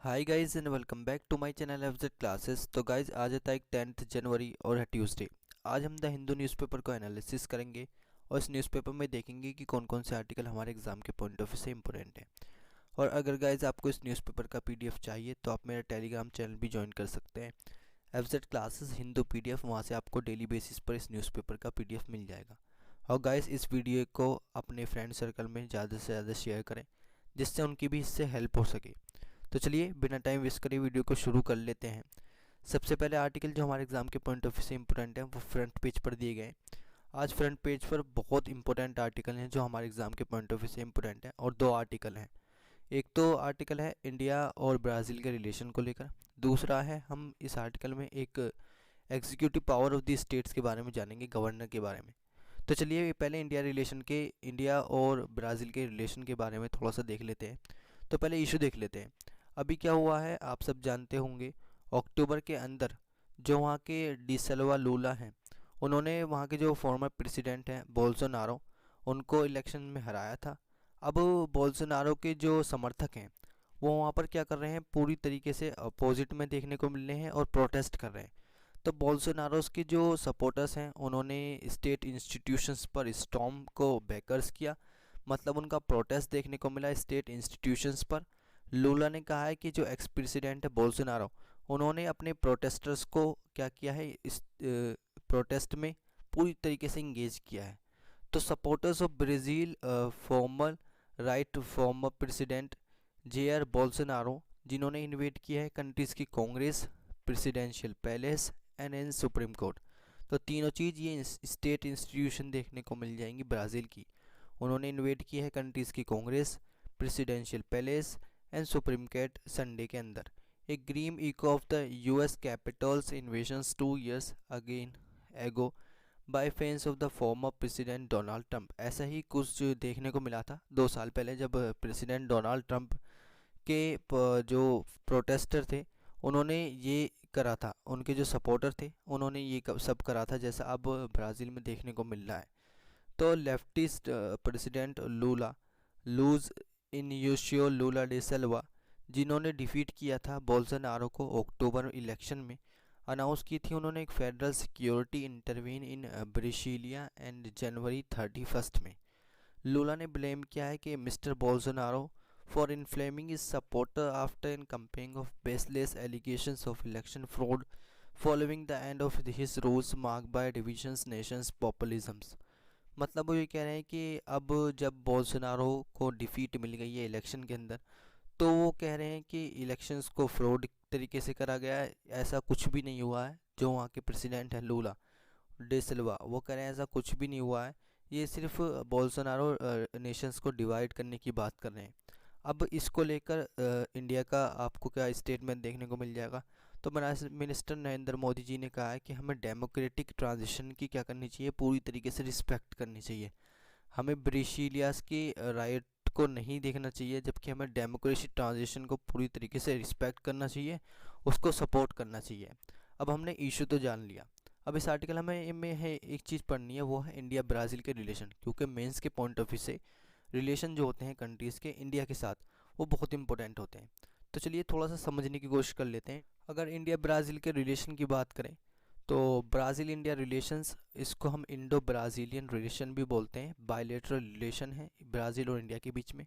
Hi guys and welcome back to my channel FZ classes. तो guys आज है तारीख 10 जनवरी और है ट्यूसडे। आज हम द हिंदू न्यूज़पेपर को एनालिसिस करेंगे और इस न्यूज़पेपर में देखेंगे कि कौन कौन से आर्टिकल हमारे एग्जाम के पॉइंट ऑफ व्यू से इंपॉर्टेंट है। और अगर गाइस आपको इस न्यूज़पेपर का पीडीएफ चाहिए तो आप मेरा टेलीग्राम चैनल भी ज्वाइन कर सकते हैं, एफजेड क्लासेस हिंदू पीडीएफ। वहाँ से आपको डेली बेसिस पर इस न्यूज़पेपर का पीडीएफ मिल जाएगा। और गाइस इस वीडियो को अपने फ्रेंड सर्कल में ज़्यादा से ज़्यादा शेयर करें जिससे उनकी भी इससे हेल्प हो सके। तो चलिए बिना टाइम वेस्ट करे वीडियो को शुरू कर लेते हैं। सबसे पहले आर्टिकल जो हमारे एग्जाम के पॉइंट ऑफ व्यू से इंपॉर्टेंट है वो फ्रंट पेज पर दिए गए हैं। आज फ्रंट पेज पर बहुत इंपॉर्टेंट आर्टिकल हैं जो हमारे एग्जाम के पॉइंट ऑफ व्यू से इंपॉर्टेंट है, और दो आर्टिकल हैं। एक तो आर्टिकल है इंडिया और ब्राज़ील के रिलेशन को लेकर, दूसरा है हम इस आर्टिकल में एक executive power of the states के बारे में जानेंगे, गवर्नर के बारे में। तो चलिए पहले इंडिया और ब्राज़ील के रिलेशन के बारे में थोड़ा सा देख लेते हैं। तो पहले इशू देख लेते हैं। अभी क्या हुआ है आप सब जानते होंगे, अक्टूबर के अंदर जो वहाँ के डी सिल्वा लूला हैं, उन्होंने वहाँ के जो फॉर्मर प्रेसिडेंट हैं बोल्सोनारो, उनको इलेक्शन में हराया था। अब बोल्सोनारो के जो समर्थक हैं वो वहाँ पर क्या कर रहे हैं, पूरी तरीके से अपोजिट में देखने को मिल रहे हैं और प्रोटेस्ट कर रहे हैं। तो बोल्सोनारोस के जो सपोर्टर्स हैं उन्होंने स्टेट इंस्टीट्यूशंस पर स्टॉर्म को बैकर्स किया, मतलब उनका प्रोटेस्ट देखने को मिला स्टेट इंस्टीट्यूशंस पर। लूला ने कहा है कि जो एक्स प्रेसिडेंट है बोल्सोनारो, उन्होंने अपने प्रोटेस्टर्स को क्या किया है, इस प्रोटेस्ट में पूरी तरीके से इंगेज किया है। तो supporters of Brazil farmer right former president Jair Bolsonaro, जिन्होंने इन्वेट किया है कंट्रीज़ की congress, presidential palace and in supreme court. तो तीनों चीज़ ये स्टेट इंस्टीट्यूशन देखने को मिल जाएंगी ब्राज़ील की। उन्होंने इन्वेट की है कंट्रीज़ की congress, presidential palace and supreme court Sunday के अंदर। A grim echo of the US Capitol's invasions 2 years again ago by fans of the former president Donald Trump. ऐसा ही कुछ देखने को मिला था 2 साल पहले, जब प्रेसिडेंट डोनाल्ड ट्रंप के जो प्रोटेस्टर थे उन्होंने ये करा था, उनके जो सपोर्टर थे उन्होंने ये सब करा था जैसा अब ब्राज़ील में देखने को मिल रहा है। तो लेफ्टिस्ट प्रेसिडेंट लूला लूज इनिशियो लूला डे सिल्वा, जिन्होंने डिफीट किया था बोल्सोनारो को अक्टूबर इलेक्शन में, अनाउंस की थी उन्होंने एक federal security intervene in Brasilia and जनवरी 31 में। लूला ने ब्लेम किया है कि mister Bolsonaro for inflaming his supporter after in campaigning of baseless allegations of election fraud following the end of his rules mark by divisions nations populisms. मतलब वो ये कह रहे हैं कि अब जब बोल्सोनारो को डिफीट मिल गई है इलेक्शन के अंदर, तो वो कह रहे हैं कि इलेक्शंस को फ्रॉड तरीके से करा गया है, ऐसा कुछ भी नहीं हुआ है। जो वहाँ के प्रेसिडेंट हैं लूला डे सिल्वा, वो कह रहे हैं ऐसा कुछ भी नहीं हुआ है, ये सिर्फ बोल्सोनारो नेशंस को डिवाइड करने की बात कर रहे हैं। अब इसको लेकर इंडिया का आपको क्या स्टेटमेंट देखने को मिल जाएगा। तो मिनिस्टर नरेंद्र मोदी जी ने कहा है कि हमें डेमोक्रेटिक ट्रांजिशन की क्या करनी चाहिए, पूरी तरीके से रिस्पेक्ट करनी चाहिए। हमें ब्रासीलियास की राइट को नहीं देखना चाहिए, जबकि हमें डेमोक्रेसी ट्रांजिशन को पूरी तरीके से रिस्पेक्ट करना चाहिए, उसको सपोर्ट करना चाहिए। अब हमने इशू तो जान लिया, अब इस आर्टिकल में है एक चीज़ पढ़नी है, वो है इंडिया ब्राज़ील के रिलेशन, क्योंकि मेंस के पॉइंट ऑफ व्यू से रिलेशन जो होते हैं कंट्रीज़ के इंडिया के साथ वो बहुत इंपॉर्टेंट होते हैं। तो चलिए थोड़ा सा समझने की कोशिश कर लेते हैं। अगर इंडिया ब्राज़ील के रिलेशन की बात करें तो ब्राज़ील इंडिया रिलेशंस, इसको हम इंडो ब्राज़ीलियन रिलेशन भी बोलते हैं। बायलैटरल रिलेशन है ब्राज़ील और इंडिया के बीच में।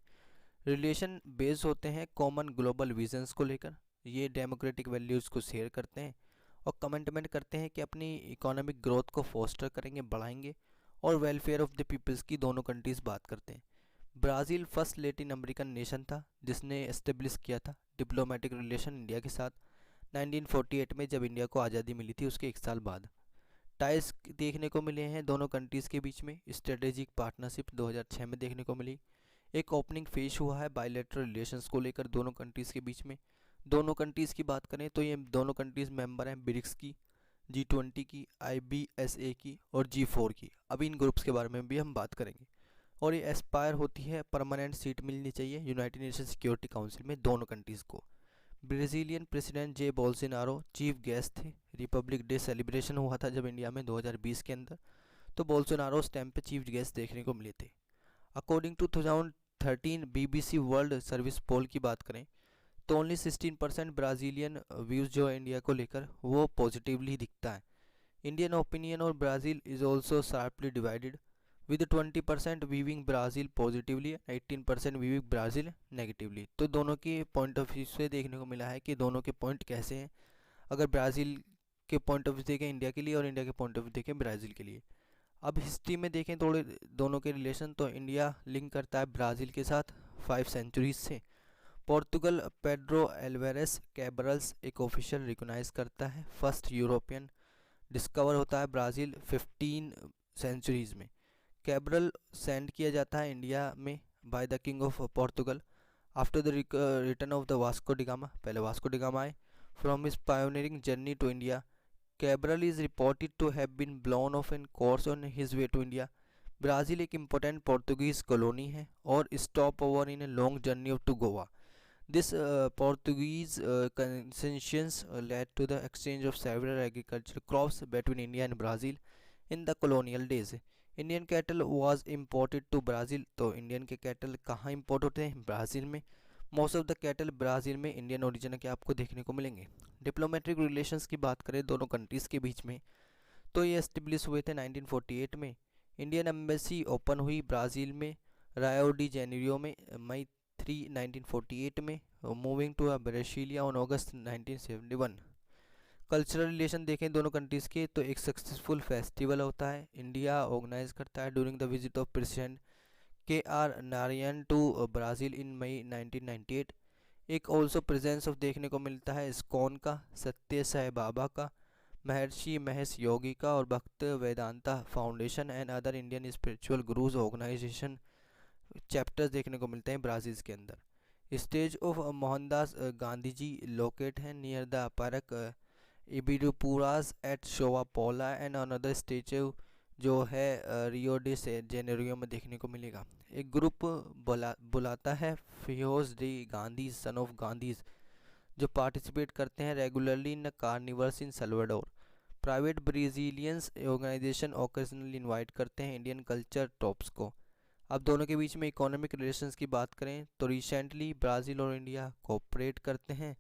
रिलेशन बेस होते हैं कॉमन ग्लोबल विजन्स को लेकर, ये डेमोक्रेटिक वैल्यूज़ को शेयर करते हैं और कमिटमेंट करते हैं कि अपनी इकोनॉमिक ग्रोथ को फोस्टर करेंगे, बढ़ाएंगे, और वेलफेयर ऑफ द पीपल्स की दोनों कंट्रीज़ बात करते हैं। Brazil first Latin American nation था जिसने एस्टेब्लिश किया था डिप्लोमेटिक रिलेशन इंडिया के साथ 1948 में, जब इंडिया को आज़ादी मिली थी उसके 1 साल बाद। टाइज देखने को मिले हैं दोनों कंट्रीज़ के बीच में। स्ट्रेटेजिक पार्टनरशिप 2006 में देखने को मिली। एक ओपनिंग फेज हुआ है बायलैटरल रिलेशंस को लेकर दोनों कंट्रीज़ के बीच में। दोनों कंट्रीज़ की बात करें तो ये दोनों कंट्रीज़ मेंबर हैं ब्रिक्स की, G20 की, IBSA की और G4 की। अब इन ग्रुप्स के बारे में भी हम बात करेंगे। और ये एस्पायर होती है परमानेंट सीट मिलनी चाहिए यूनाइटेड नेशन सिक्योरिटी काउंसिल में दोनों कंट्रीज़ को। ब्राज़ीलियन प्रेसिडेंट जे बोल्सोनारो चीफ गेस्ट थे। रिपब्लिक डे सेलिब्रेशन हुआ था जब इंडिया में 2020 के अंदर, तो बोल्सोनारो उस टाइम पे चीफ गेस्ट देखने को मिले थे। According to 2013 BBC world service poll की बात करें तो ओनली 16% ब्राज़ीलियन व्यूज़ जो है इंडिया को लेकर वो पॉजिटिवली दिखता है। इंडियन ओपिनियन और Brazil is also sharply divided with 20% viewing Brazil positively, 18% viewing Brazil negatively. तो दोनों के पॉइंट ऑफ व्यू से देखने को मिला है कि दोनों के पॉइंट कैसे हैं, अगर ब्राज़ील के पॉइंट ऑफ व्यू देखें इंडिया के लिए और इंडिया के पॉइंट ऑफ व्यू देखें ब्राज़ील के लिए। अब हिस्ट्री में देखें थोड़े दोनों के रिलेशन, तो इंडिया लिंक करता है ब्राज़ील के साथ 5 सेंचुरीज से। पोर्तुगल पेड्रो एल्वेरेस कैबरल्स एक ऑफिशियल रिकॉग्नाइज करता है। फर्स्ट यूरोपियन डिस्कवर होता है ब्राज़ील 15 सेंचुरीज में। कैबरल सेंड किया जाता है इंडिया में by the king of Portugal after the return of the Vasco da Gama. पहले वास्को डिगामा आए from his pioneering journey to India. Cabral is reported to have been blown off in course on his way to India. Brazil एक important Portuguese colony है और stop over in a long journey off to Goa. This Portuguese concessions led to the exchange of several agricultural crops between India and Brazil in the colonial days. Indian cattle was imported to Brazil। तो Indian के cattle कहाँ import होते हैं? Brazil में। Most of the cattle Brazil में Indian origin के आपको देखने को मिलेंगे। डिप्लोमेटिक रिलेशंस की बात करें दोनों कंट्रीज़ के बीच में, तो ये एस्टेब्लिश हुए थे 1948 में। इंडियन एम्बेसी ओपन हुई ब्राज़ील में रायो डी जेनेरियो में मई 3, 1948 में, मूविंग टू ब्रासीलिया ऑन अगस्त 1971। कल्चरल रिलेशन देखें दोनों कंट्रीज़ के, तो एक सक्सेसफुल फेस्टिवल होता है इंडिया ऑर्गेनाइज करता है during the visit of president KR Narayan to Brazil in May 1998। एक ऑल्सो प्रेजेंस ऑफ देखने को मिलता है इस्कॉन का, सत्य साई बाबा का, महर्षि महेश योगी का और भक्त Vedanta foundation and other Indian spiritual gurus organization chapters देखने को मिलते हैं ब्राज़ील के अंदर। Stage of Mohandas Gandhi ji locate है near the park Ibirapuera at Sao Paulo and another statue जो है रियो डे जेनेरियो में देखने को मिलेगा। एक ग्रुप बुलाता है फियोज डी गांधी सन ऑफ गांधीज जो पार्टिसिपेट करते हैं regularly in carnivals in Salvador. Private Brazilians organization occasionally invite करते हैं इंडियन कल्चर टॉप्स को। अब दोनों के बीच में इकोनॉमिक रिलेशंस की बात करें तो रिसेंटली ब्राज़ील और इंडिया कोऑपरेट करते हैं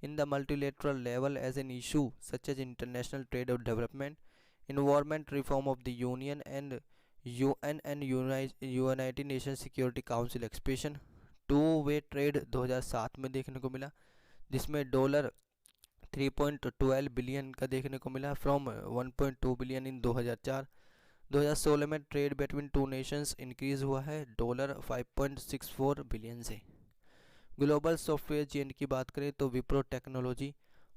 in the multilateral level as an issue such as international trade और development, environment reform of the union and UN and united nation security council expansion. Two way trade 2007 में देखने को मिला जिसमें dollar 3.12 billion का देखने को मिला फ्रॉम 1.2 बिलियन इन 2004। 2016 में trade between two nations increase हुआ है डॉलर 5.64 बिलियन से। ग्लोबल सॉफ्टवेयर चेन की बात करें तो Wipro technology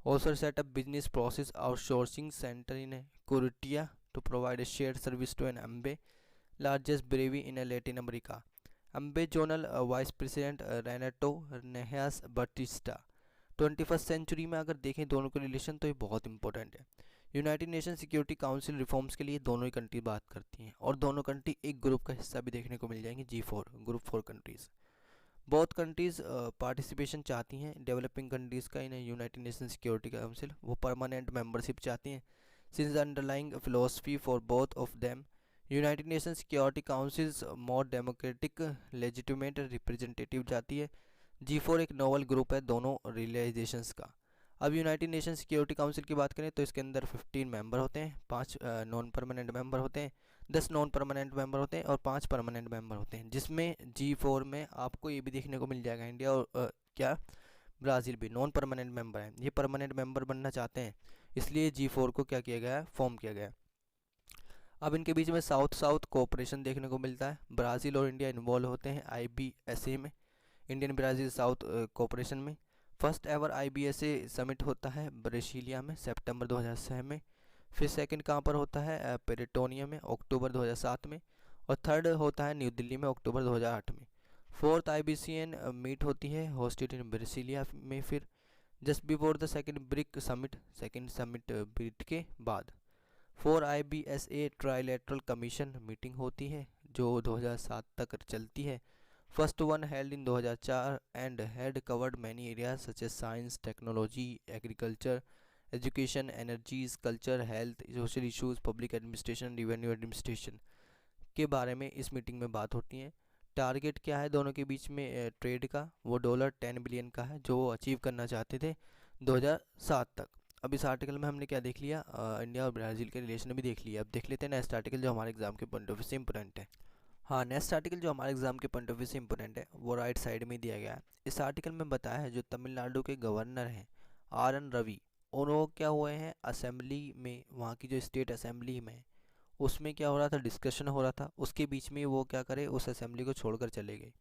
also set up business process outsourcing center in Curitiba to provide a share service to an AmBev largest brewery in Latin America. AmBev zonal vice president Renato नेहास Batista. 21st century में अगर देखें दोनों के relation तो ये बहुत important है। United nation security council reforms के लिए दोनों ही कंट्री बात करती हैं और दोनों कंट्री एक ग्रुप का हिस्सा भी देखने को मिल जाएंगे G4 ग्रुप 4 कंट्रीज़। बहुत कंट्रीज़ पार्टिसिपेशन चाहती हैं डेवलपिंग कंट्रीज़ का in United nation security council, वो परमानेंट मेंबरशिप चाहती हैं। Since the underlying philosophy for both of them United nation security councils more democratic legitimate representative चाहती है। G4 एक नोवल ग्रुप है दोनों रियलाइजेशंस का। अब यूनाइटेड नेशन सिक्योरिटी काउंसिल की बात करें तो इसके अंदर 15 मेंबर होते हैं, 5 नॉन परमानेंट मेंबर होते हैं, 10 नॉन परमानेंट मेंबर होते हैं और 5 परमानेंट मेंबर होते हैं, जिसमें G4 में आपको ये भी देखने को मिल जाएगा इंडिया और क्या ब्राज़ील भी नॉन परमानेंट मेंबर हैं। ये परमानेंट मेंबर बनना चाहते हैं इसलिए G4 को क्या किया गया है, फॉर्म किया गया है। अब इनके बीच में साउथ साउथ कोऑपरेशन देखने को मिलता है। ब्राज़ील और इंडिया इन्वॉल्व होते हैं IBSA में, इंडियन ब्राज़ील साउथ कोऑपरेशन में। फर्स्ट एवर IBSA समिट होता है ब्रासीलिया में सितंबर 2006 में। फिर सेकंड कहाँ पर होता है, पेरिटोनिया में अक्टूबर 2007 में। और थर्ड होता है न्यू दिल्ली में अक्टूबर 2008 में। फोर्थ IBCN मीट होती है होस्टेड इन ब्रासीलिया में फिर just before the second brick summit, second summit brick के बाद। 4 IBSA ट्राइलेटरल कमीशन मीटिंग होती है जो 2007 तक चलती है। First one held in 2004 and had covered many areas such as science, technology, agriculture, education, energies, culture, health, social issues, public administration, revenue administration के बारे में इस मीटिंग में बात होती है। टारगेट क्या है दोनों के बीच में ट्रेड का, वो $10 बिलियन का है जो वो अचीव करना चाहते थे 2007 तक। अब इस आर्टिकल में हमने क्या देख लिया, इंडिया और ब्राज़ील के रिलेशन भी देख लिया। अब देख लेते हैं नेक्स्ट आर्टिकल जो हमारे एग्जाम के पॉइंट ऑफ व्यू से इंपॉर्टेंट है। हाँ, नेक्स्ट आर्टिकल जो हमारे एग्जाम के पॉइंट ऑफ व्यू से इंपॉर्टेंट है वो राइट साइड में दिया गया है। इस आर्टिकल में बताया है जो तमिलनाडु के गवर्नर हैं RN रवि, और वो क्या हुए हैं असेंबली में, वहाँ की जो स्टेट असेंबली में उसमें क्या हो रहा था, डिस्कशन हो रहा था, उसके बीच में वो क्या करे, उस असेंबली को छोड़कर चले गए।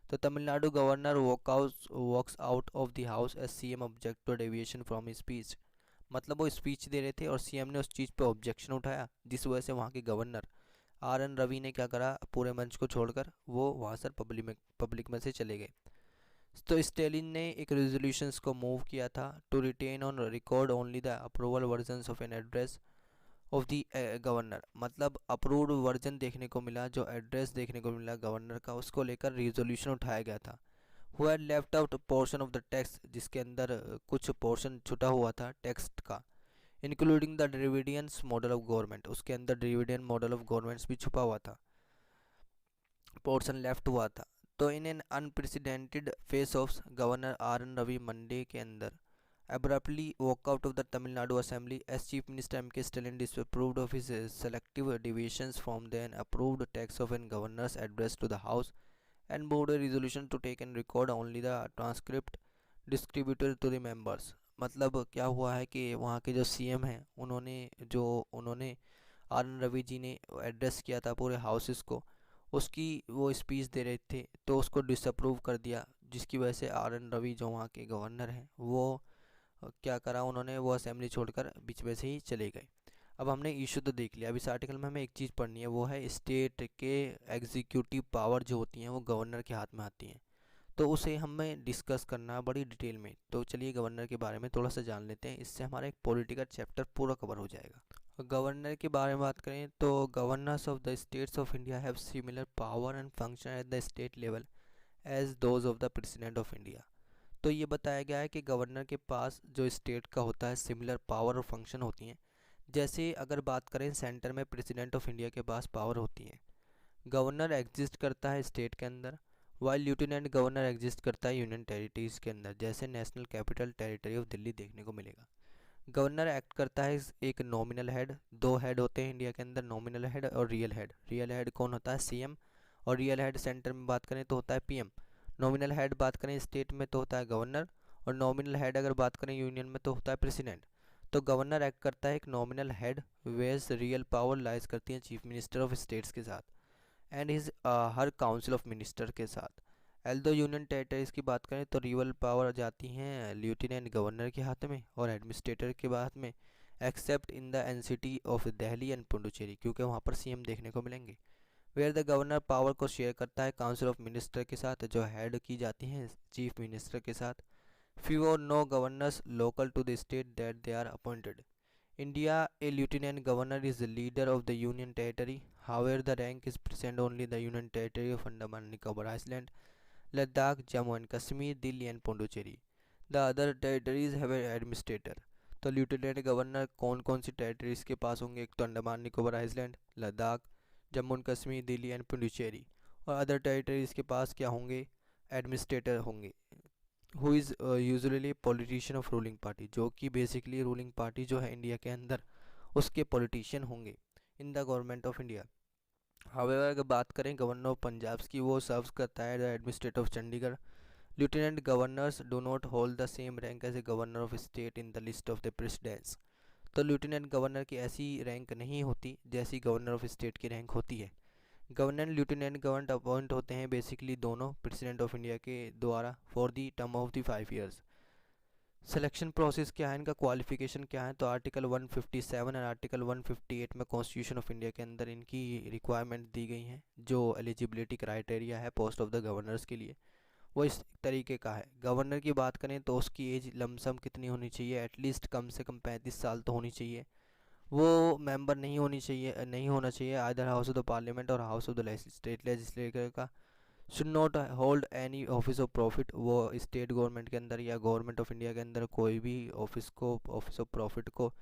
तो Tamil Nadu governor walks out of the house as CM object to deviation from his speech. मतलब वो स्पीच दे रहे थे और CM ने उस चीज़ पे ऑब्जेक्शन उठाया, जिस वजह से वहाँ के गवर्नर RN रवि ने क्या करा, पूरे मंच को छोड़कर वो वहाँ से पब्लिक में से चले गए। तो स्टेलिन ने एक रेजोल्यूशंस को मूव किया था to retain on record only the approval versions of an address of the governor. मतलब अप्रूव्ड वर्जन देखने को मिला, जो एड्रेस देखने को मिला गवर्नर का, उसको लेकर रिजोल्यूशन उठाया गया था। Who had left out portion of the text, जिसके अंदर कुछ पोर्शन छुटा हुआ था टेक्स्ट का, including the Dravidians model of government, उसके अंदर ड्रेविडियन मॉडल ऑफ गवर्नमेंट्स भी छुपा हुआ था, पोर्शन लेफ्ट हुआ था। तो in an unprecedented face off governor RN Ravi Monday के अंदर abruptly walk out of the Tamil Nadu Assembly as Chief Minister M.K. Stalin disapproved of his selective deviations from the approved text of a governor's address to the House and moved a resolution to take and record only the transcript distributed to the members। मतलब क्या हुआ है कि वहाँ के जो CM हैं उन्होंने RN रवि जी ने एड्रेस किया था पूरे हाउसेस को, उसकी वो स्पीच दे रहे थे तो उसको डिसअप्रूव कर दिया, जिसकी वजह से RN रवि जो वहाँ के गवर्नर हैं वो क्या करा, उन्होंने वो असेंबली छोड़कर बीच में से ही चले गए। अब हमने इशू तो देख लिया। अब इस आर्टिकल में हमें एक चीज़ पढ़नी है, वो है स्टेट के एग्जीक्यूटिव पावर जो होती हैं वो गवर्नर के हाथ में आती हैं, तो उसे हमें डिस्कस करना है बड़ी डिटेल में। तो चलिए गवर्नर के बारे में थोड़ा सा जान लेते हैं, इससे हमारा एक पॉलिटिकल चैप्टर पूरा कवर हो जाएगा। गवर्नर के बारे में बात करें तो governors of the states of India have similar power and function at the state level as those of the president of India. तो ये बताया गया है कि गवर्नर के पास जो स्टेट का होता है सिमिलर पावर और फंक्शन होती हैं। जैसे अगर बात करें सेंटर में प्रेसिडेंट ऑफ इंडिया के पास पावर होती है, गवर्नर एग्जिस्ट करता है स्टेट के अंदर, वाइल लेफ्टिनेंट गवर्नर एग्जिस्ट करता है यूनियन टेरिटरीज के अंदर, जैसे national capital territory of Delhi देखने को मिलेगा। गवर्नर एक्ट करता है एक नॉमिनल हेड, दो हेड होते हैं इंडिया के अंदर, नॉमिनल हेड और रियल हेड। रियल हेड कौन होता है, CM, और रियल हेड सेंटर में बात करें तो होता है PM। नॉमिनल हेड बात करें स्टेट में तो होता है गवर्नर, और नॉमिनल हेड अगर बात करें यूनियन में तो होता है प्रेसिडेंट। तो गवर्नर एक्ट करता है एक nominal head, whereas real power lies करती है चीफ मिनिस्टर ऑफ स्टेट्स के साथ and his her council of minister के साथ। एल्दो यूनियन टेरिटरीज की बात करें तो रियल पावर जाती हैं लेफ्टिनेंट गवर्नर के हाथ में और एडमिनिस्ट्रेटर के हाथ में, accept in the NCT of Delhi and Puducherry, क्योंकि वहाँ पर CM देखने को मिलेंगे। वेयर द गवर्नर पावर को शेयर करता है काउंसिल ऑफ मिनिस्टर के साथ, जो हेड की जाती हैं चीफ मिनिस्टर के साथ। फ्यू और no governors local to the state that they are appointed. India a lieutenant governor is the leader of the union territory, however the rank is present only the union territory of Andaman Nicobar island, Ladakh, Jammu and Kashmir, Delhi and Puducherry. The other territories have administrator. तो lieutenant governor कौन कौन सी territories के पास होंगे, एक तो Andaman Nicobar island, Ladakh, Jammu and Kashmir, Delhi and Puducherry. और अदर टेरिटरीज के पास क्या होंगे, एडमिनिस्ट्रेटर होंगे, who is usually politician of ruling party, जो कि बेसिकली रूलिंग पार्टी जो है इंडिया के अंदर उसके पॉलिटिशियन होंगे in the government of India. However अगर बात करें गवर्नर ऑफ पंजाब की, वो सर्व करता है the administrator of Chandigarh. Lieutenant governors do not hold the same rank as a governor of state in the list of the presidents। तो lieutenant governor की ऐसी रैंक नहीं होती जैसी गवर्नर ऑफ स्टेट की रैंक होती है। गवर्नर लेफ्टिनेंट गवर्नर अपॉइंट होते हैं बेसिकली दोनों प्रेसिडेंट ऑफ इंडिया के द्वारा for the term of the 5 years. Selection process क्या है, इनका क्वालिफिकेशन क्या है, तो आर्टिकल 157 और आर्टिकल 158 में कॉन्स्टिट्यूशन ऑफ इंडिया के अंदर इनकी रिक्वायरमेंट दी गई हैं। जो एलिजिबिलिटी क्राइटेरिया है पोस्ट ऑफ द गवर्नर्स के लिए वो इस तरीके का है। गवर्नर की बात करें तो उसकी एज लमसम कितनी होनी चाहिए, एटलीस्ट कम से कम 35 साल तो होनी चाहिए। वो मेंबर नहीं होना चाहिए either house of the parliament और house of the state legislature का। Should not hold any office of profit, वो स्टेट गवर्नमेंट के अंदर या गवर्नमेंट ऑफ इंडिया के अंदर कोई भी ऑफिस ऑफ प्रॉफिट को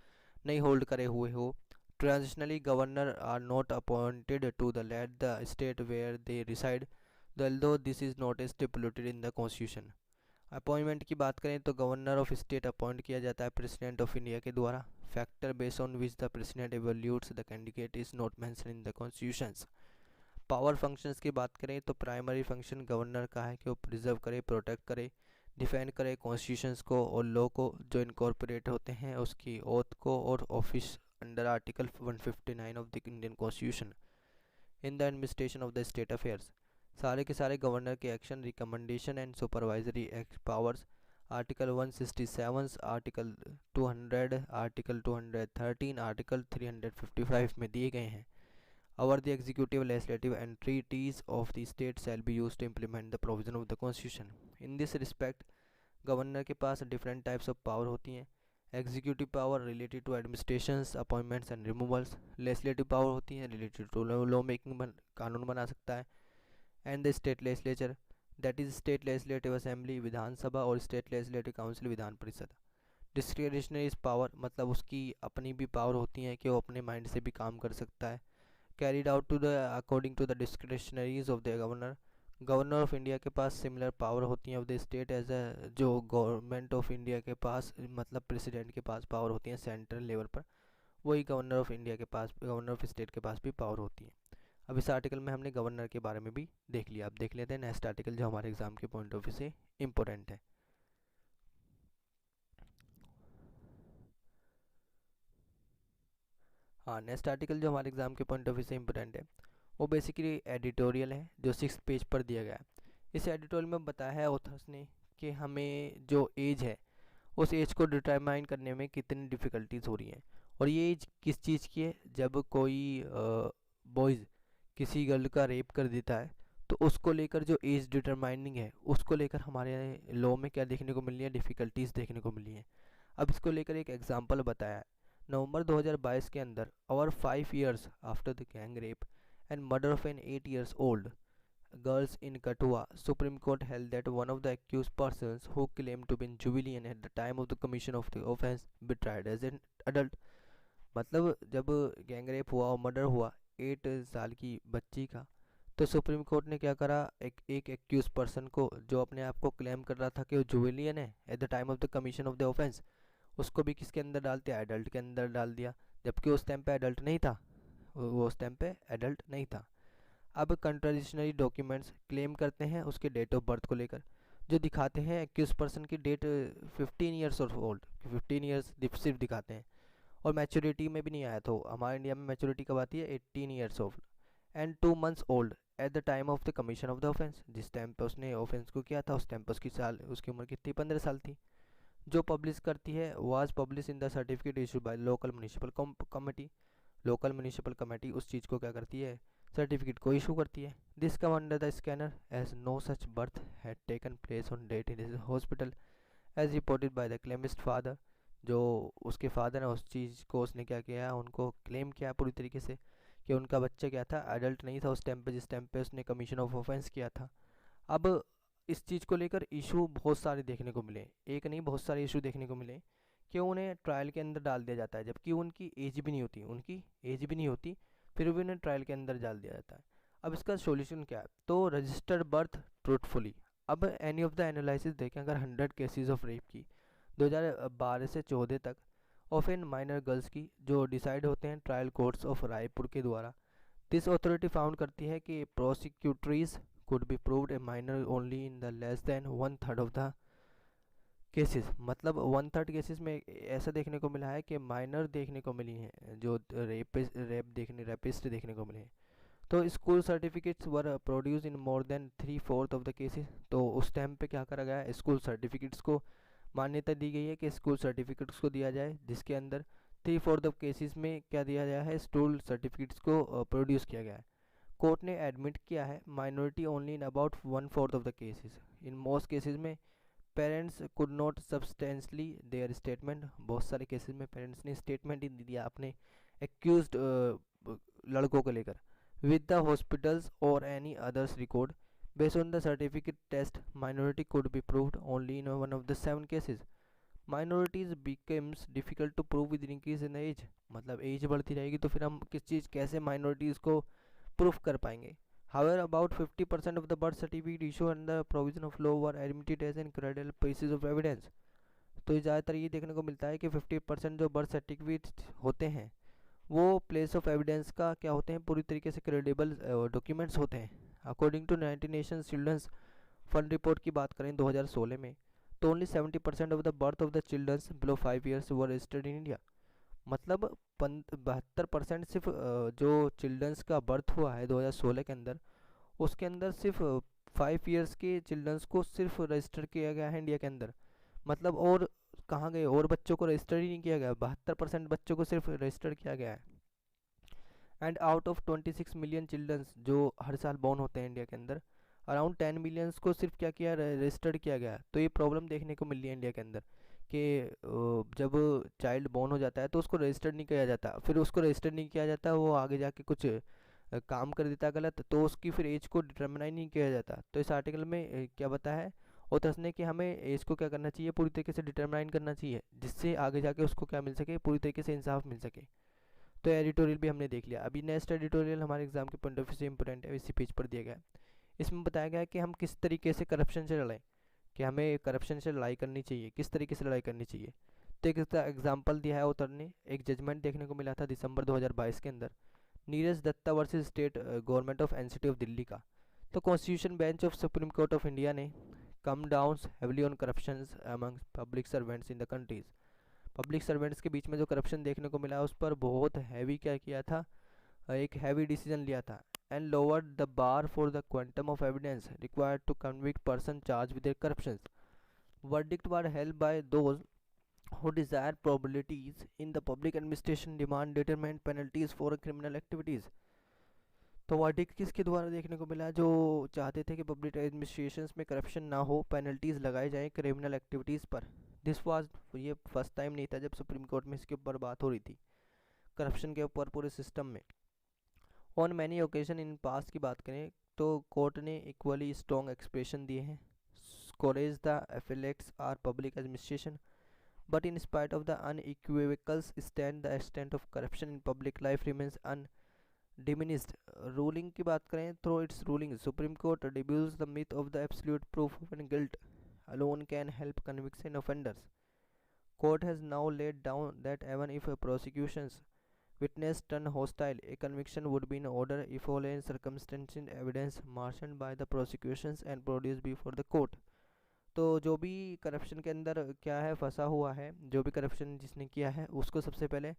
नहीं होल्ड करे हुए हो। Traditionally governor are not appointed to the let the state where they reside. although this is not stipulated in the constitution। Appointment की बात करें तो गवर्नर ऑफ स्टेट अपॉइंट किया जाता है प्रेसिडेंट ऑफ इंडिया के द्वारा। Factor based on which the president evaluates the candidate is not mention in the constitutions. Power functions की बात करें तो प्राइमरी फंक्शन गवर्नर का है कि वो प्रिजर्व करे, प्रोटेक्ट करे, डिफेंड करे कॉन्स्टिट्यूशंस को और लॉ को जो इनकॉर्पोरेट होते हैं उसकी ओथ को और office under article 159 of the Indian constitution in the administration of the state affairs. सारे के सारे गवर्नर के action, recommendation and supervisory powers article 167, article 200, article 213, article 355 में दिए गए हैं। Our the executive, legislative and treaties of the state shall be used to implement the provision of the constitution। In this respect, governor के पास different types of power होती हैं। Executive power related to administrations, appointments and removals. Legislative power होती है related to law making, कानून बना सकता है। And the state legislature that is state legislative assembly, Vidhansabha और state legislative council, Vidhan Parishad. Discretionary power मतलब उसकी अपनी भी पावर होती है कि वो अपने माइंड से भी काम कर सकता है। Carried out to the according to the discretionaries of the governor. Governor of India के पास सिमिलर पावर होती है of the state as a जो गवर्नमेंट ऑफ इंडिया के पास मतलब प्रेसिडेंट के पास पावर होती है सेंट्रल लेवल पर, वही गवर्नर ऑफ इंडिया के पास, गवर्नर ऑफ स्टेट के पास भी पावर होती है। अब इस आर्टिकल में हमने गवर्नर के बारे में भी देख लिया। अब देख लेते हैं नेक्स्ट आर्टिकल जो हमारे एग्जाम के पॉइंट ऑफ व्यू से इम्पोर्टेंट है। हाँ, नेक्स्ट आर्टिकल जो हमारे एग्जाम के पॉइंट ऑफ व्यू से इम्पोर्टेंट है वो बेसिकली एडिटोरियल है जो 6 पेज पर दिया गया है। इस एडिटोरियल में बताया है ऑथर्स ने कि हमें जो एज है उस एज को डिटरमाइन करने में कितनी डिफ़िकल्टीज हो रही हैं। और ये एज किस चीज़ की है, जब कोई बॉयज़ किसी गर्ल का रेप कर देता है तो उसको लेकर जो एज डिटरमाइनिंग है उसको लेकर हमारे लॉ में क्या देखने को मिल रही है, डिफ़िकल्टीज देखने को मिली हैं। अब इसको लेकर एक एग्जांपल बताया है। नवंबर 2022 के अंदर और 5 years after the gang rape and murder of an 8 years old girls in Kathua, Supreme Court held that one of the accused persons who claimed to be juvenile at the time of the commission of the offence be tried as an adult। मतलब जब gang rape हुआ और murder हुआ 8 साल की बच्ची का, तो सुप्रीम कोर्ट ने क्या करा, एक एक्यूज पर्सन को जो अपने आप को क्लेम कर रहा था कि वो जुवेलियन है at the time of the commission of the offence, उसको भी किसके अंदर डाल दिया, एडल्ट के अंदर डाल दिया, जबकि उस टाइम पे एडल्ट नहीं था, वो उस टाइम पे एडल्ट नहीं था। अब कंट्राडिक्शनरी डॉक्यूमेंट्स क्लेम करते हैं उसके डेट ऑफ बर्थ को लेकर, जो दिखाते हैं एक्यूज पर्सन की date 15 years of old, 15 years सिर्फ दिखाते हैं और मैच्योरिटी में भी नहीं आया। तो हमारे इंडिया में मैच्योरिटी कब आती है, 18 years old and 2 months old at the time of the commission of the offence. जिस टाइम पे उसने ऑफेंस को किया था उस टाइम पे उसकी उम्र कितनी, 15 साल थी। जो पब्लिश करती है was publish in the certificate issued by local municipal committee. Local municipal committee उस चीज़ को क्या करती है, सर्टिफिकेट को इशू करती है। This come under the scanner as no such birth had taken place on date in his hospital as reported by the claimant father. जो उसके फादर है उस चीज़ को उसने क्या किया, उनको क्लेम किया पूरी तरीके से कि उनका बच्चा क्या था, एडल्ट नहीं था उस टाइम पे जिस टाइम पे उसने कमीशन ऑफ ऑफेंस किया था। अब इस चीज़ को लेकर इशू बहुत सारे देखने को मिले, एक नहीं बहुत सारे इशू देखने को मिले कि उन्हें ट्रायल के अंदर डाल दिया जाता है जबकि उनकी एज भी नहीं होती, फिर भी उन्हें ट्रायल के अंदर डाल दिया जाता है। अब इसका सॉल्यूशन क्या है, तो रजिस्टर्ड बर्थ ट्रूथफुली। अब एनी ऑफ द एनालिसिस देखें, अगर 100 केसेस ऑफ रेप की 2012 से 14 तक ऑफ एन माइनर गर्ल्स की जो डिसाइड होते हैं ट्रायल कोर्ट्स ऑफ रायपुर के द्वारा, दिस अथॉरिटी फाउंड करती है कि प्रोसिक्यूटरीज could be proved a minor only in the less than 1/3 of the cases. मतलब 1/3 केसेस में ऐसा देखने को मिला है कि माइनर देखने को मिली हैं, जो रेपिस्ट देखने को मिले हैं। तो school certificates were produce in more than 3/4 of the cases. तो उस टाइम पे क्या करा गया है, स्कूल सर्टिफिकेट्स को मान्यता दी गई है कि स्कूल सर्टिफिकेट्स को दिया जाए, जिसके अंदर 3/4 ऑफ केसेस में क्या दिया गया है, स्कूल सर्टिफिकेट्स को प्रोड्यूस किया गया है। कोर्ट ने एडमिट किया है minority only in about 1/4 of the cases. In most cases में parents could not substantially their statement. बहुत सारे केसेस में पेरेंट्स ने स्टेटमेंट ही नहीं दिया अपने एक्यूज्ड लड़कों को लेकर विद द हॉस्पिटल्स और any others record. Based on the certificate test minority could be proved only in one of the 7 cases. Minorities becomes difficult to prove with increase in age. मतलब age बढ़ती रहेगी तो फिर हम किस चीज़ कैसे minorities को प्रूफ कर पाएंगे। However, about 50% of the birth certificate issue and the provision of law were admitted as incredible pieces of evidence। तो ज़्यादातर ये देखने को मिलता है कि 50% जो बर्थ सर्टिफिकेट होते हैं वो प्लेस ऑफ एविडेंस का क्या होते हैं, पूरी तरीके से क्रेडिबल डॉक्यूमेंट्स होते हैं। According to united nations childrens fund report की बात करें 2016 में, तो only 70% of the birth of the childrens below 5 years were registered in India. मतलब 72% सिर्फ जो चिल्ड्रंस का बर्थ हुआ है 2016 के अंदर, उसके अंदर सिर्फ 5 ईयर्स के चिल्ड्रंस को सिर्फ रजिस्टर किया गया है इंडिया के अंदर। मतलब और कहाँ गए, और बच्चों को रजिस्टर ही नहीं किया गया, 72% बच्चों को सिर्फ रजिस्टर किया गया है। And out of 26 million childrens जो हर साल बॉर्न होते हैं इंडिया के अंदर, अराउंड 10 मिलियंस को सिर्फ क्या किया, रजिस्टर्ड किया गया। तो ये प्रॉब्लम देखने को मिल रही है इंडिया के अंदर कि जब चाइल्ड बॉर्न हो जाता है तो उसको रजिस्टर्ड नहीं किया जाता, फिर उसको रजिस्टर्ड नहीं किया जाता, वो आगे जाके कुछ काम कर देता है गलत, तो उसकी फिर एज को डिटर्मिनाइज नहीं किया जाता। तो इस आर्टिकल में क्या बताया है ऑथर्स ने कि हमें एज को क्या करना चाहिए, पूरी तरीके से डिटर्मिनाइन करना चाहिए, जिससे आगे जाके उसको क्या मिल सके, पूरी तरीके से इंसाफ मिल सके। तो एडिटोरियल भी हमने देख लिया। अभी नेक्स्ट एडिटोरियल हमारे एग्जाम के पॉइंट ऑफ व्यू से इंपॉर्टेंट है, इसी पेज पर दिया गया है। इसमें बताया गया है कि हम किस तरीके से करप्शन से लड़ें, कि हमें करप्शन से लड़ाई करनी चाहिए, किस तरीके से लड़ाई करनी चाहिए। तो एक एग्जाम्पल दिया है ऑथर ने, एक जजमेंट देखने को मिला था दिसंबर 2022 के अंदर, Neeraj Dutta versus state government of NCT of Delhi का। तो constitution bench of supreme court of India ने come down heavily on corruption among public servants in the countries. Public servants के बीच में जो करप्शन देखने को मिला उस पर बहुत हैवी क्या किया था, एक हैवी डिसीजन लिया था। And lowered the bar for the quantum of evidence required to convict person charge with corruption. Verdict were held by those who desire probabilities in the public administration demand determined penalties for criminal activities। तो verdict किसके द्वारा देखने को मिला, जो चाहते थे कि पब्लिक एडमिनिस्ट्रेशंस में करप्शन ना हो, पेनल्टीज लगाई जाए क्रिमिनल एक्टिविटीज़ पर। दिस वाज, ये फर्स्ट टाइम नहीं था जब सुप्रीम कोर्ट में इसके ऊपर बात हो रही थी, करप्शन के ऊपर पूरे सिस्टम में। On many occasion in past की बात करें तो कोर्ट ने इक्वली स्ट्रॉन्ग एक्सप्रेशन दिए हैं, courage the affiliates are public administration, but in spite of the unequivocal stand, the extent of corruption in public life remains undiminished। Ruling की बात करें तो it's ruling supreme court debunks the myth of the absolute proof of guilt alone can help conviction offenders। Court has now laid down that even if a prosecution's witness turn hostile, a conviction would be in order if all circumstantial evidence marshaled by the prosecutions and produced before the court। तो जो भी corruption के अंदर क्या है फंसा हुआ है, जो भी करप्शन जिसने किया है उसको सबसे पहले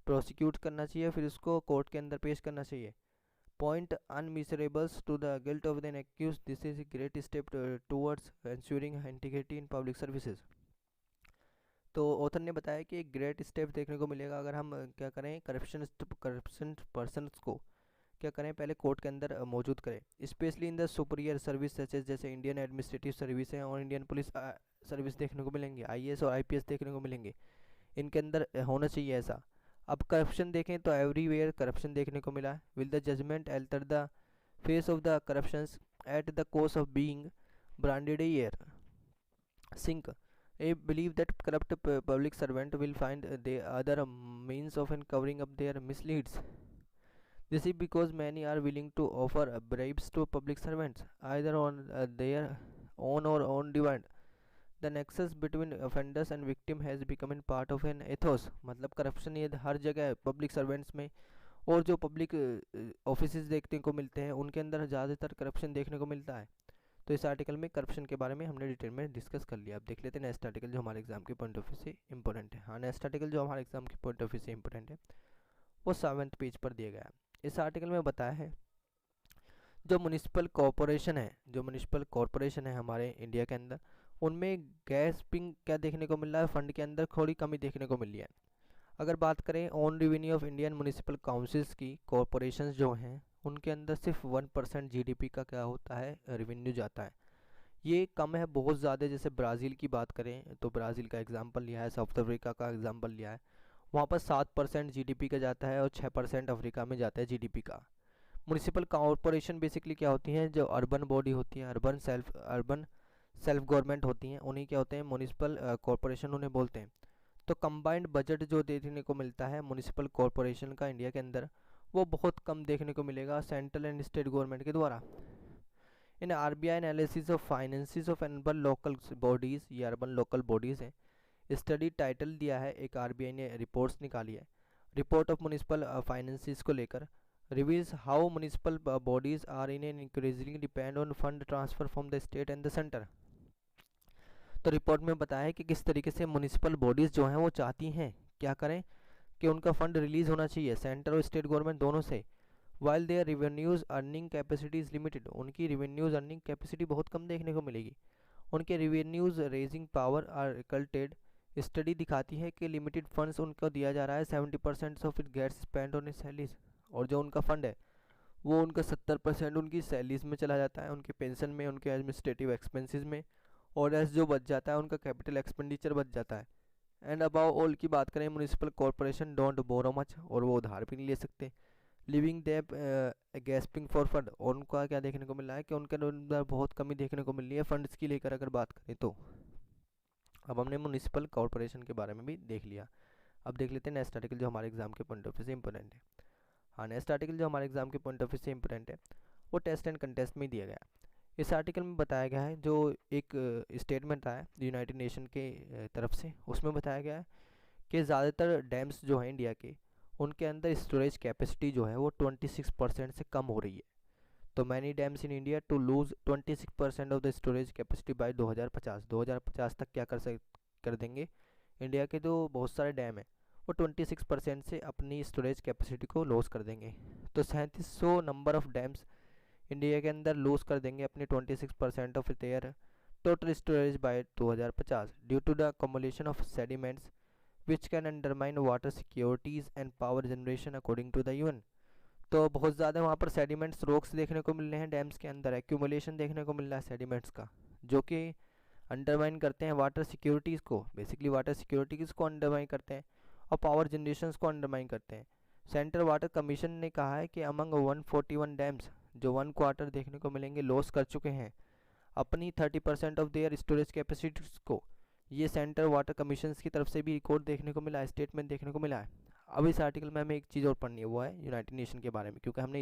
प्रोसिक्यूट करना चाहिए, फिर उसको कोर्ट के अंदर पेश करना चाहिए। Point unmistakably to the guilt of than accuse, this is great step towards ensuring integrity in public services. तो ऑथर ने बताया कि एक ग्रेट स्टेप देखने को मिलेगा अगर हम क्या करें, करप्शन पर्सनस को क्या करें, पहले कोर्ट के अंदर मौजूद करें, specially in the superior service such as जैसे इंडियन एडमिनिस्ट्रेटिव सर्विस है और इंडियन पुलिस सर्विस देखने को मिलेंगे, आईएएस और आईपीएस देखने को मिलेंगे, इनके अंदर होना चाहिए ऐसा। अब करप्शन देखें तो एवरीवेयर करप्शन देखने को मिला। Will the judgement alter the face of the corruptions at the cost of being branded year sink. I believe that corrupt public servant will find the other means of covering up their misdeeds। This is because many are willing to offer bribes to public servants, either on their own or on demand। The nexus between offenders and victim has become part of an ethos। मतलब corruption ये हर जगह public servants में और जो public offices देखने को मिलते हैं उनके अंदर ज़्यादातर करप्शन देखने को मिलता है। तो इस आर्टिकल में करप्शन के बारे में हमने डिटेल में डिस्कस कर लिया। अब देख लेते हैं नेक्स्ट आर्टिकल जो हमारे एग्जाम के पॉइंट ऑफ व्यू से इंपॉर्टेंट है। हाँ, नेक्स्ट आर्टिकल जो हमारे एग्जाम के पॉइंट ऑफ व्यू से इंपॉर्टेंट है वो 7वें पेज पर दिया गया है। इस आर्टिकल में बताया है जो म्यूनिसिपल कॉरपोरेशन है हमारे इंडिया के अंदर, उनमें गैसपिंग क्या देखने को मिल रहा है, फंड के अंदर थोड़ी कमी देखने को मिल रही है। अगर बात करें on revenue of Indian municipal councils की, कॉरपोरेशंस जो हैं उनके अंदर सिर्फ 1% जीडीपी का क्या होता है, रेवेन्यू जाता है। ये कम है बहुत ज़्यादा। जैसे ब्राज़ील की बात करें तो ब्राज़ील का एग्जांपल लिया है, साउथ अफ्रीका का एग्जांपल लिया है, वहाँ पर 7% जीडीपी का जाता है और 6% अफ्रीका में जाता है जीडीपी का। म्यूनिसिपल कॉरपोरेशन बेसिकली क्या होती हैं, जो अर्बन बॉडी होती है, अर्बन सेल्फ गवर्नमेंट होती हैं, उन्हीं क्या होते हैं म्यूनिसिपल कॉरपोरेशन उन्हें बोलते हैं। तो कंबाइंड बजट जो देखने को मिलता है म्यूनिसिपल कॉरपोरेशन का इंडिया के अंदर, वो बहुत कम देखने को मिलेगा सेंट्रल एंड स्टेट गवर्नमेंट के द्वारा। In RBI analysis of finances of urban local bodies, ये अर्बन लोकल बॉडीज़ हैं, स्टडी टाइटल दिया है, एक आरबीआई ने रिपोर्ट्स निकाली है, रिपोर्ट ऑफ म्यूनिसिपल फाइनेंसिस को लेकर, reveals how municipal bodies are in an increasing depend on fund transfer from the state and the centre. तो रिपोर्ट में बताया है कि किस तरीके से म्यूनिसिपल बॉडीज़ जो हैं वो चाहती हैं क्या करें कि उनका फंड रिलीज़ होना चाहिए सेंटर और स्टेट गवर्नमेंट दोनों से, while their revenues earning capacity is limited, उनकी रिवेन्यूज़ अर्निंग कैपेसिटी बहुत कम देखने को मिलेगी, उनके revenues raising power are curtailed. Study दिखाती है कि लिमिटेड फंड्स उनको दिया जा रहा है, 70% of it gets spend on salaries, और जो उनका फंड है वो उनका 70% उनकी सैलरीज में चला जाता है, उनके पेंशन में, उनके एडमिनिस्ट्रेटिव एक्सपेंसेस में, और एस जो बच जाता है उनका कैपिटल एक्सपेंडिचर बच जाता है। एंड अबाउ ऑल की बात करें, municipal corporation don't borrow much, और वो उधार भी नहीं ले सकते, living deep gasping for fund, और उनका क्या देखने को मिल रहा है कि उनके अंदर बहुत कमी देखने को मिल रही है फंड्स की लेकर अगर बात करें तो। अब हमने म्यूनिसिपल कॉरपोरेशन के बारे में भी देख लिया। अब देख लेते हैं नेक्स्ट आर्टिकल जो हमारे एग्जाम के पॉइंट ऑफ व्यू से इंपॉर्टेंट है। हाँ, नेक्स्ट आर्टिकल जो हमारे एग्जाम के पॉइंट ऑफ व्यू से इंपॉर्टेंट है वो टेस्ट एंड कंटेस्ट में दिया गया। इस आर्टिकल में बताया गया है, जो एक स्टेटमेंट आया यूनाइटेड नेशन के तरफ से, उसमें बताया गया है कि ज़्यादातर डैम्स जो हैं इंडिया के, उनके अंदर स्टोरेज कैपेसिटी जो है वो 26% से कम हो रही है। तो many dams in India to lose 26% of the storage capacity by 2050 तक क्या कर देंगे, इंडिया के जो बहुत सारे डैम हैं वो 26% से अपनी स्टोरेज कैपेसिटी को लॉस कर देंगे। तो 3700 नंबर ऑफ डैम्स इंडिया के अंदर लूज कर देंगे अपने 26% of their total storage by 2050 due to the accumulation of sediments which can undermine water securities and power generation according to the UN. तो बहुत ज़्यादा वहाँ पर सेडिमेंट्स रॉक्स देखने को मिल रहे हैं डैम्स के अंदर, एक्यूमुलेशन देखने को मिल रहा है सेडिमेंट्स का, जो कि अंडरमाइन करते हैं वाटर सिक्योरिटीज़ को, बेसिकली वाटर सिक्योरिटीज़ को अंडरमाइन करते हैं और पावर जनरेशंस को अंडरमाइन करते हैं। सेंट्रल वाटर कमीशन ने कहा है कि अमंग 141 डैम्स जो 1/4 देखने को मिलेंगे लॉस कर चुके हैं अपनी 30% ऑफ देयर स्टोरेज कैपेसिटीज़ को। ये सेंट्रल वाटर कमीशन की तरफ से भी रिकॉर्ड देखने को मिला है, स्टेटमेंट देखने को मिला है। अब इस आर्टिकल में हमें एक चीज़ और पढ़नी है, वो है यूनाइटेड नेशन के बारे में, क्योंकि हमने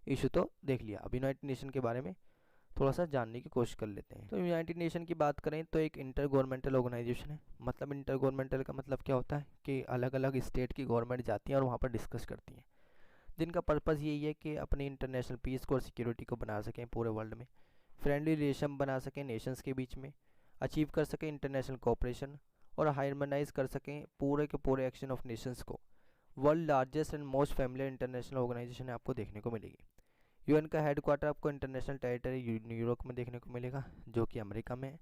इशू तो देख लिया, अब यूनाइटेड नेशन के बारे में थोड़ा सा जानने की कोशिश कर लेते हैं। तो यूनाइटेड नेशन की बात करें तो एक इंटर गवर्नमेंटल ऑर्गेनाइजेशन है। मतलब इंटर गवर्नमेंटल का मतलब क्या होता है कि अलग अलग स्टेट की गवर्नमेंट जाती हैं और वहाँ पर डिस्कस करती हैं, जिनका पर्पज़ यही है कि अपनी इंटरनेशनल पीस को और सिक्योरिटी को बना सकें पूरे वर्ल्ड में, फ्रेंडली रिलेशन बना सकें नेशंस के बीच में, अचीव कर सकें इंटरनेशनल कोऑपरेशन और हार्मोनाइज कर सकें पूरे के पूरे एक्शन ऑफ नेशंस को। World largest and most familiar international organization आपको देखने को मिलेगी। यूएन का हेडक्वार्टर आपको इंटरनेशनल टेरिटरी न्यूयॉर्क में देखने को मिलेगा, जो कि अमेरिका में है,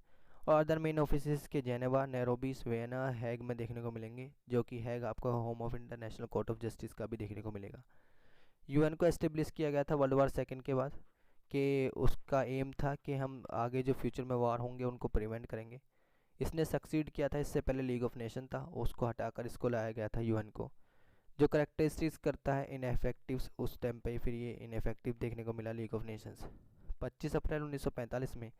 और अदर मेन ऑफिस के जेनेवा, नैरोबी, वियना, हैग में देखने को मिलेंगे, जो कि हैग आपको home of international court of justice का भी देखने को मिलेगा। यूएन को एस्टेब्लिश किया गया था वर्ल्ड वार सेकेंड के बाद, कि उसका एम था कि हम आगे जो फ्यूचर में वार होंगे उनको प्रिवेंट करेंगे। इसने सक्सीड किया था, इससे पहले लीग ऑफ नेशन था, उसको हटाकर इसको लाया गया था यूएन को। जो करेक्टरिस्टिक्स करता है इनएफेक्टिव, उस टाइम पे फिर ये इनएफेक्टिव देखने को मिला लीग ऑफ नेशंस। 25 अप्रैल 1945 में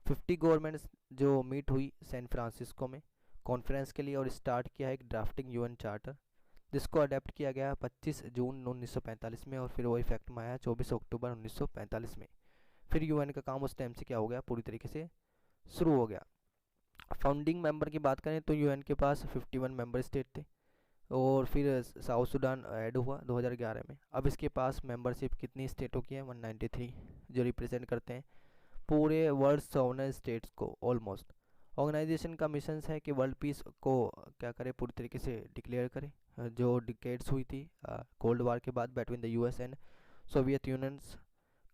50 गवर्नमेंट्स जो मीट हुई सैन फ्रांसिस्को में कॉन्फ्रेंस के लिए, और स्टार्ट किया है एक ड्राफ्टिंग यूएन चार्टर, जिसको अडेप्ट किया गया 25 जून 1945 में, और फिर वो इफेक्ट में आया 24 अक्टूबर 1945 में। फिर यूएन का काम उस टाइम से क्या हो गया, पूरी तरीके से शुरू हो गया। फाउंडिंग मेंबर की बात करें तो यूएन के पास 51 मेंबर स्टेट थे, और फिर साउथ सुडान ऐड हुआ 2011 में। अब इसके पास मेंबरशिप कितनी स्टेटों की है, 193, जो रिप्रेजेंट करते हैं पूरे वर्ल्ड सॉवरन स्टेट्स को ऑलमोस्ट। ऑर्गेनाइजेशन का मिशन है कि वर्ल्ड पीस को क्या करे, पूरी तरीके से डिक्लेयर करे। जो डिकेड्स हुई थी कोल्ड वार के बाद between the US and Soviet unions,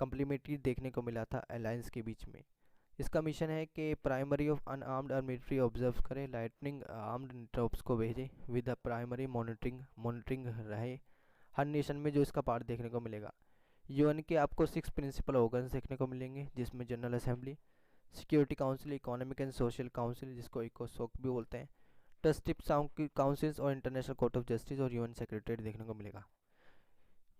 complementary देखने को मिला था अलायंस के बीच में। इसका मिशन है कि प्राइमरी ऑफ अनआर्म्ड और मिलिट्री ऑब्जर्व करे, लाइटनिंग आर्म्ड ट्रूप्स को भेजे विद द प्राइमरी मॉनिटरिंग रहे हर नेशन में, जो इसका पार्ट देखने को मिलेगा। यूएन के आपको 6 प्रिंसिपल ऑर्गन्स देखने को मिलेंगे, जिसमें general assembly, security council, economic and social council जिसको इकोसोक भी बोलते हैं, ट्रस्टिप काउंसिल्स और इंटरनेशनल कोर्ट ऑफ जस्टिस और यूएन सेक्रेटरी देखने को मिलेगा।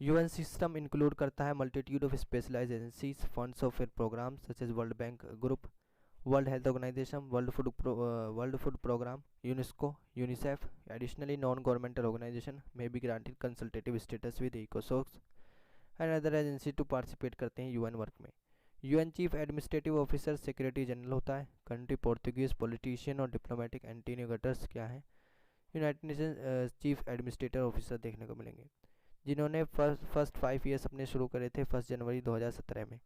यूएन सिस्टम इंक्लूड करता है multitude of specialized agencies, funds of programs such as world bank group, world health organization, world food program, UNESCO, UNICEF. Additionally non governmental organization may be granted consultative status with ECOSOCs and other agency to participate करते हैं UN work में। UN chief administrative officer secretary general होता है। Country Portuguese politician और diplomatic Antonio Guterres क्या है, United nation chief administrative officer देखने को मिलेंगे, जिन्होंने फर्स्ट 5 ईयर्स अपने शुरू करे थे 1 जनवरी 2017 में,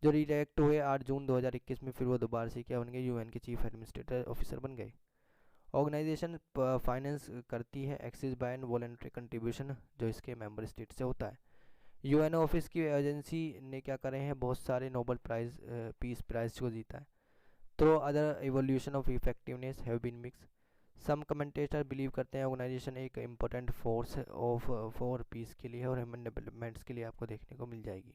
जो रिइलेक्ट हुए 8 जून 2021 में, फिर वो दोबारा से क्या बन गए, यूएन के चीफ एडमिनिस्ट्रेटिव ऑफिसर बन गए। ऑर्गेनाइजेशन फाइनेंस करती है axis by and voluntary contribution, जो इसके मेंबर स्टेट से होता है। यूएन ऑफिस की एजेंसी ने क्या करे हैं, बहुत सारे नोबेल प्राइज पीस प्राइज को जीता है। तो other evolution of effectiveness have been mix. Some commentator believe करते हैं ऑर्गेनाइजेशन एक important force of for peace के लिए और ह्यूमन डेवलपमेंट्स के लिए आपको देखने को मिल जाएगी।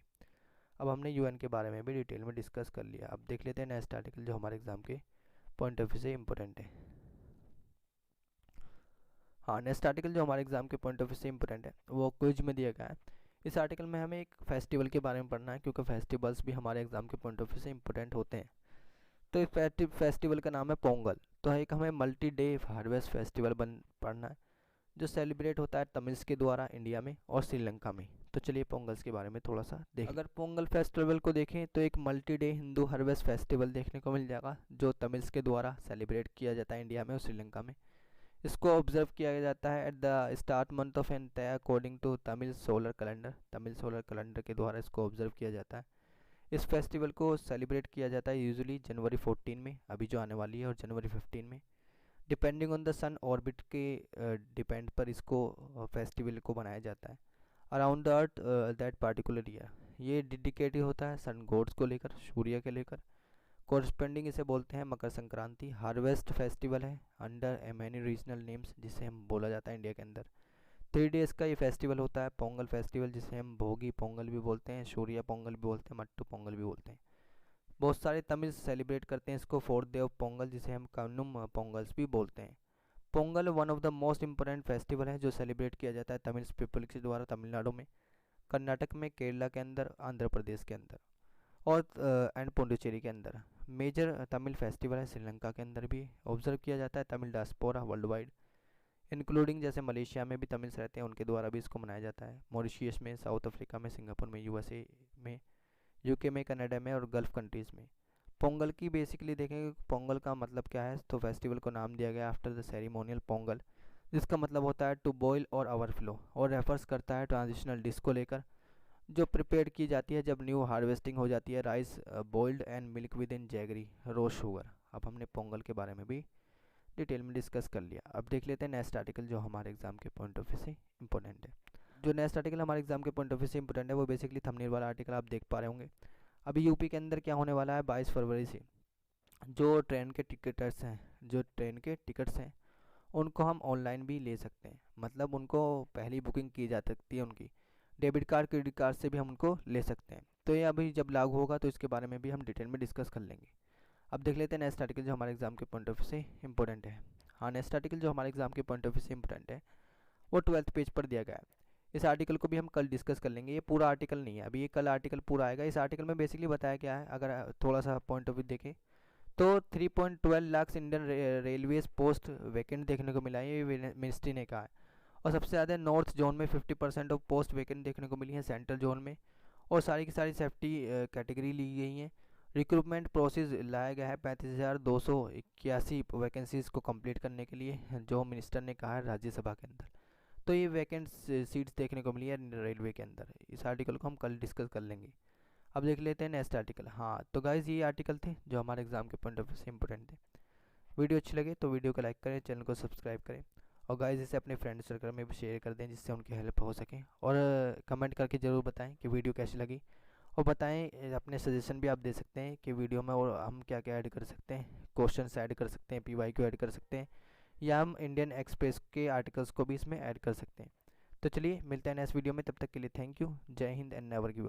अब हमने यूएन के बारे में भी डिटेल में डिस्कस कर लिया। अब देख लेते हैं नेक्स्ट आर्टिकल जो हमारे एग्जाम के पॉइंट ऑफ व्यू से इम्पोर्टेंट है। हाँ, नेक्स्ट आर्टिकल जो हमारे एग्जाम के पॉइंट ऑफ व्यू से इम्पोर्टेंट है वो क्विज में दिया गया है। इस आर्टिकल में हमें एक फेस्टिवल के बारे में पढ़ना है, क्योंकि फेस्टिवल्स भी हमारे एग्जाम के पॉइंट ऑफ व्यू से इम्पोर्टेंट होते हैं। तो इस फेस्टिवल का नाम है पोंगल। तो एक हमें मल्टी डे हार्वेस्ट फेस्टिवल पढ़ना है, जो सेलिब्रेट होता है तमिल्स के द्वारा इंडिया में और श्रीलंका में। तो चलिए पोंगल्स के बारे में थोड़ा सा देखें। अगर पोंगल फेस्टिवल को देखें तो एक multi day Hindu harvest festival देखने को मिल जाएगा, जो तमिल्स के द्वारा सेलिब्रेट किया जाता है इंडिया में और श्रीलंका में। इसको ऑब्जर्व किया जाता है at the start month of an Thai according to Tamil solar calendar. Tamil solar calendar के द्वारा इसको ऑब्जर्व किया जाता है। इस फेस्टिवल को सेलिब्रेट किया जाता है यूजुअली जनवरी 14 में, अभी जो आने वाली है, और जनवरी 15 में, depending on the sun orbit के डिपेंड पर इसको फेस्टिवल को बनाया जाता है around the earth that particular year. ये डेडिकेटेड होता है सन गॉड्स को लेकर, सूर्य के लेकर। कोरस्पेंडिंग इसे बोलते हैं मकर संक्रांति। हार्वेस्ट फेस्टिवल है अंडर मैनी रीजनल नेम्स, जिसे हम बोला जाता है इंडिया के अंदर। 3 डेज़ का ये फेस्टिवल होता है। पोंगल फेस्टिवल, जिसे हम भोगी पोंगल भी बोलते हैं, सूर्य पोंगल भी बोलते हैं, मट्टू पोंगल भी बोलते हैं। बहुत सारे तमिल सेलिब्रेट करते हैं इसको 4th डे ऑफ पोंगल, जिसे हम कन्नुम पोंगल्स भी बोलते हैं। Pongal one of the most important festival है जो सेलिब्रेट किया जाता है तमिल पीपल के द्वारा तमिलनाडु में, कर्नाटक में, केरला के अंदर, आंध्र प्रदेश के अंदर और एंड पुडुचेरी के अंदर। मेजर तमिल फेस्टिवल है श्रीलंका के अंदर भी ऑब्जर्व किया जाता है। Tamil diaspora world wide including जैसे मलेशिया में भी तमिल्स रहते हैं, उनके द्वारा भी इसको मनाया जाता है। मॉरिशियस में, साउथ अफ्रीका में, सिंगापुर में, यूएसए में, यूके में, कनाडा में और गल्फ कंट्रीज़ में। पोंगल की बेसिकली देखेंगे पोंगल का मतलब क्या है, तो फेस्टिवल को नाम दिया गया आफ्टर द सेरेमोनियल पोंगल, जिसका मतलब होता है टू बॉयल और ओवरफ्लो, और रेफर्स करता है ट्रांजिशनल डिश को लेकर, जो प्रिपेयर की जाती है जब न्यू हार्वेस्टिंग हो जाती है। Rice boiled and milk with in jaggery rose sugar. अब हमने पोंगल के बारे में भी डिटेल में डिस्कस कर लिया। अब देख लेते हैं नेक्स्ट आर्टिकल जो हमारे एग्जाम के पॉइंट ऑफ व्यू से इंपॉर्टेंट है। जो नेक्स्ट आर्टिकल हमारे एग्जाम के पॉइंट ऑफ व्यू से इंपॉर्टेंट है वो बेसिकली थंबनेल वाला आर्टिकल आप देख पा रहे होंगे। अभी यूपी के अंदर क्या होने वाला है, 22 फरवरी से जो ट्रेन के टिकट्स हैं उनको हम ऑनलाइन भी ले सकते हैं। मतलब उनको पहली बुकिंग की जा सकती है, उनकी डेबिट कार्ड क्रेडिट कार्ड से भी हम उनको ले सकते हैं। तो ये अभी जब लागू होगा तो इसके बारे में भी हम डिटेल में डिस्कस कर लेंगे। अब देख लेते हैं नेक्स्ट आर्टिकल जो हमारे एग्जाम के पॉइंट ऑफ व्यू से इंपॉर्टेंट है। हाँ, नेक्स्ट आर्टिकल जो हमारे एग्जाम के पॉइंट ऑफ व्यू से इंपॉर्टेंट है वो 12th पेज पर दिया गया है। इस आर्टिकल को भी हम कल डिस्कस कर लेंगे। ये पूरा आर्टिकल नहीं है, अभी ये कल आर्टिकल पूरा आएगा। इस आर्टिकल में बेसिकली बताया क्या है, अगर थोड़ा सा पॉइंट ऑफ व्यू देखें तो 3.12 lakh Indian railways post vacant देखने को मिला है, ये मिनिस्ट्री ने कहा है। और सबसे ज़्यादा नॉर्थ जोन में 50% ऑफ पोस्ट वैकेंट देखने को मिली है, सेंट्रल जोन में, और सारी की सारी सेफ्टी कैटेगरी ली गई हैं। रिक्रूटमेंट प्रोसेस लाया गया है 35,281 वैकेंसीज़ को कंप्लीट करने के लिए, जो मिनिस्टर ने कहा है राज्यसभा के अंदर। तो ये वैकेंट सीट्स देखने को मिली है रेलवे के अंदर। इस आर्टिकल को हम कल डिस्कस कर लेंगे। अब देख लेते हैं नेक्स्ट आर्टिकल। हाँ, तो गाइज ये आर्टिकल थे जो हमारे एग्जाम के पॉइंट ऑफ व्यू से इंपॉर्टेंट थे। वीडियो अच्छी लगे तो वीडियो को लाइक करें, चैनल को सब्सक्राइब करें, और गाइज इसे अपने फ्रेंड सर्कल में भी शेयर कर दें जिससे उनकी हेल्प हो सके। और कमेंट करके ज़रूर बताएं कि वीडियो कैसी लगी, और बताएं अपने सजेशन भी आप दे सकते हैं कि वीडियो में और हम क्या क्या ऐड कर सकते हैं। क्वेश्चंस ऐड कर सकते हैं, PYQ ऐड कर सकते हैं, या हम इंडियन एक्सप्रेस के आर्टिकल्स को भी इसमें ऐड कर सकते हैं। तो चलिए मिलते हैं नेक्स्ट वीडियो में, तब तक के लिए थैंक यू, जय Hind and never give up.